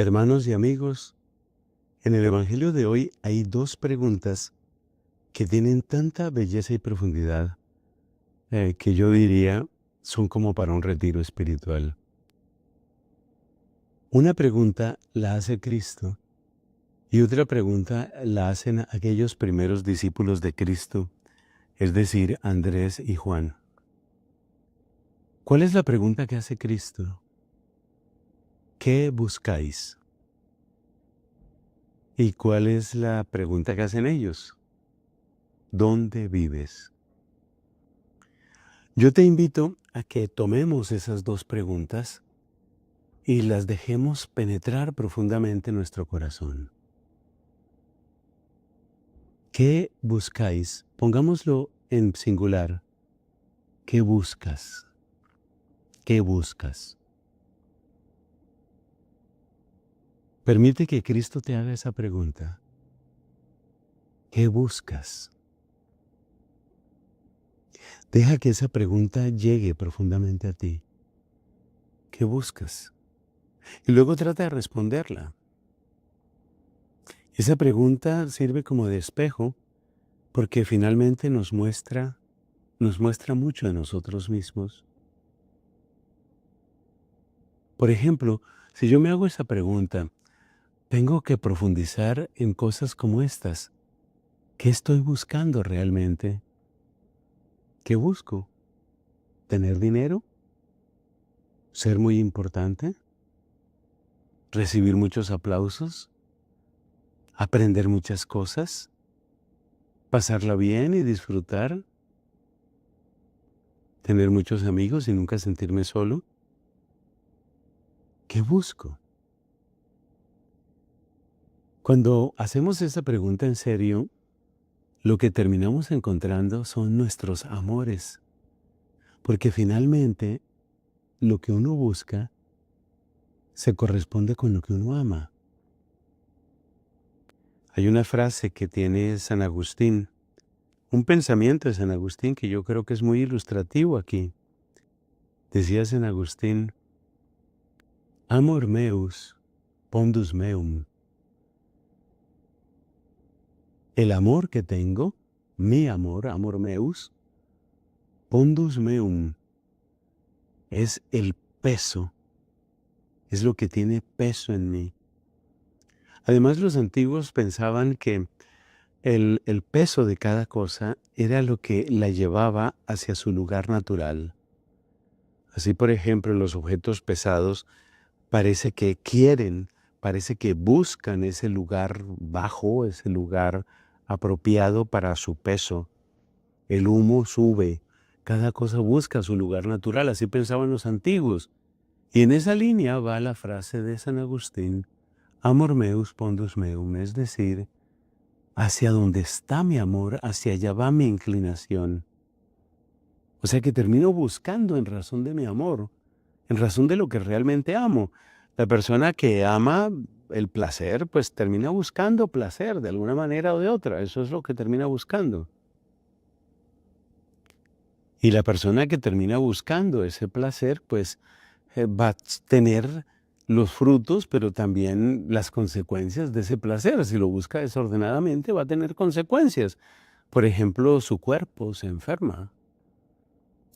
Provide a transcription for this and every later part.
Hermanos y amigos, en el Evangelio de hoy hay dos preguntas que tienen tanta belleza y profundidad que yo diría son como para un retiro espiritual. Una pregunta la hace Cristo y otra pregunta la hacen aquellos primeros discípulos de Cristo, es decir, Andrés y Juan. ¿Cuál es la pregunta que hace Cristo? ¿Qué buscáis? ¿Y cuál es la pregunta que hacen ellos? ¿Dónde vives? Yo te invito a que tomemos esas dos preguntas y las dejemos penetrar profundamente en nuestro corazón. ¿Qué buscáis? Pongámoslo en singular. ¿Qué buscas? ¿Qué buscas? Permite que Cristo te haga esa pregunta. ¿Qué buscas? Deja que esa pregunta llegue profundamente a ti. ¿Qué buscas? Y luego trata de responderla. Esa pregunta sirve como de espejo porque finalmente nos muestra mucho de nosotros mismos. Por ejemplo, si yo me hago esa pregunta, tengo que profundizar en cosas como estas. ¿Qué estoy buscando realmente? ¿Qué busco? ¿Tener dinero? ¿Ser muy importante? ¿Recibir muchos aplausos? ¿Aprender muchas cosas? ¿Pasarla bien y disfrutar? ¿Tener muchos amigos y nunca sentirme solo? ¿Qué busco? Cuando hacemos esa pregunta en serio, lo que terminamos encontrando son nuestros amores, porque finalmente lo que uno busca se corresponde con lo que uno ama. Hay una frase que tiene San Agustín, un pensamiento de San Agustín que yo creo que es muy ilustrativo aquí. Decía San Agustín, amor meus, pondus meum. El amor que tengo, mi amor, amor meus, pondus meum, es el peso, es lo que tiene peso en mí. Además, los antiguos pensaban que el peso de cada cosa era lo que la llevaba hacia su lugar natural. Así, por ejemplo, los objetos pesados parece que quieren, parece que buscan ese lugar bajo, ese lugar apropiado para su peso. El humo sube, cada cosa busca su lugar natural, así pensaban los antiguos. Y en esa línea va la frase de San Agustín, amor meus pondus meum, es decir, hacia donde está mi amor, hacia allá va mi inclinación. O sea que termino buscando en razón de mi amor, en razón de lo que realmente amo. La persona que ama el placer, pues termina buscando placer de alguna manera o de otra. Eso es lo que termina buscando. Y la persona que termina buscando ese placer, pues va a tener los frutos, pero también las consecuencias de ese placer. Si lo busca desordenadamente, va a tener consecuencias. Por ejemplo, su cuerpo se enferma.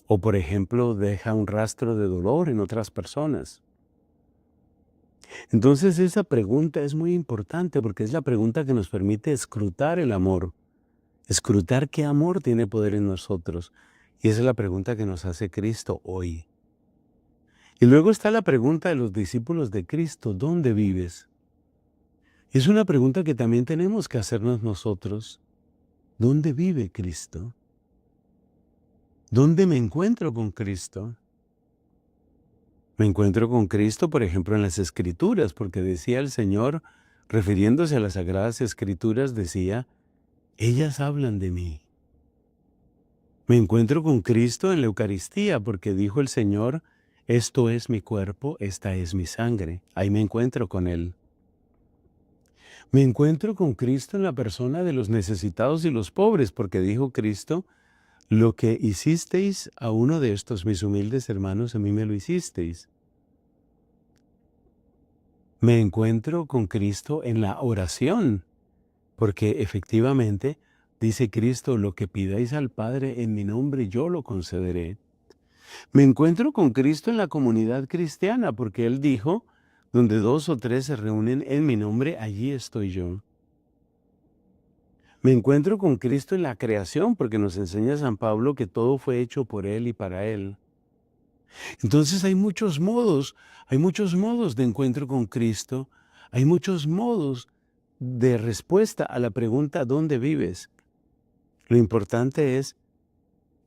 O por ejemplo, deja un rastro de dolor en otras personas. Entonces esa pregunta es muy importante porque es la pregunta que nos permite escrutar el amor. Escrutar qué amor tiene poder en nosotros. Y esa es la pregunta que nos hace Cristo hoy. Y luego está la pregunta de los discípulos de Cristo, ¿dónde vives? Es una pregunta que también tenemos que hacernos nosotros. ¿Dónde vive Cristo? ¿Dónde me encuentro con Cristo? Me encuentro con Cristo, por ejemplo, en las Escrituras, porque decía el Señor, refiriéndose a las Sagradas Escrituras, decía, ellas hablan de mí. Me encuentro con Cristo en la Eucaristía, porque dijo el Señor, esto es mi cuerpo, esta es mi sangre. Ahí me encuentro con Él. Me encuentro con Cristo en la persona de los necesitados y los pobres, porque dijo Cristo, lo que hicisteis a uno de estos mis humildes hermanos, a mí me lo hicisteis. Me encuentro con Cristo en la oración, porque efectivamente dice Cristo, lo que pidáis al Padre en mi nombre, yo lo concederé. Me encuentro con Cristo en la comunidad cristiana, porque Él dijo, donde 2 o 3 se reúnen en mi nombre, allí estoy yo. Me encuentro con Cristo en la creación, porque nos enseña San Pablo que todo fue hecho por Él y para Él. Entonces hay muchos modos de encuentro con Cristo, hay muchos modos de respuesta a la pregunta ¿dónde vives? Lo importante es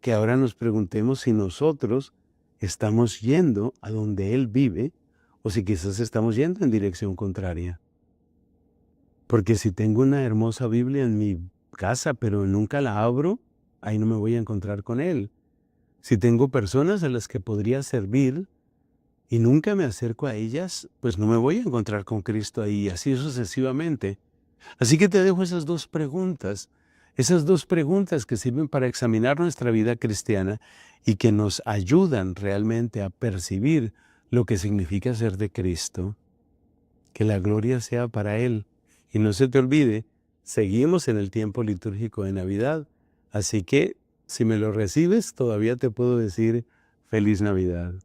que ahora nos preguntemos si nosotros estamos yendo a donde Él vive o si quizás estamos yendo en dirección contraria. Porque si tengo una hermosa Biblia en mi casa, pero nunca la abro, ahí no me voy a encontrar con Él. Si tengo personas a las que podría servir y nunca me acerco a ellas, pues no me voy a encontrar con Cristo ahí, y así sucesivamente. Así que te dejo esas dos preguntas que sirven para examinar nuestra vida cristiana y que nos ayudan realmente a percibir lo que significa ser de Cristo. Que la gloria sea para Él. Y no se te olvide, seguimos en el tiempo litúrgico de Navidad, así que si me lo recibes, todavía te puedo decir feliz Navidad.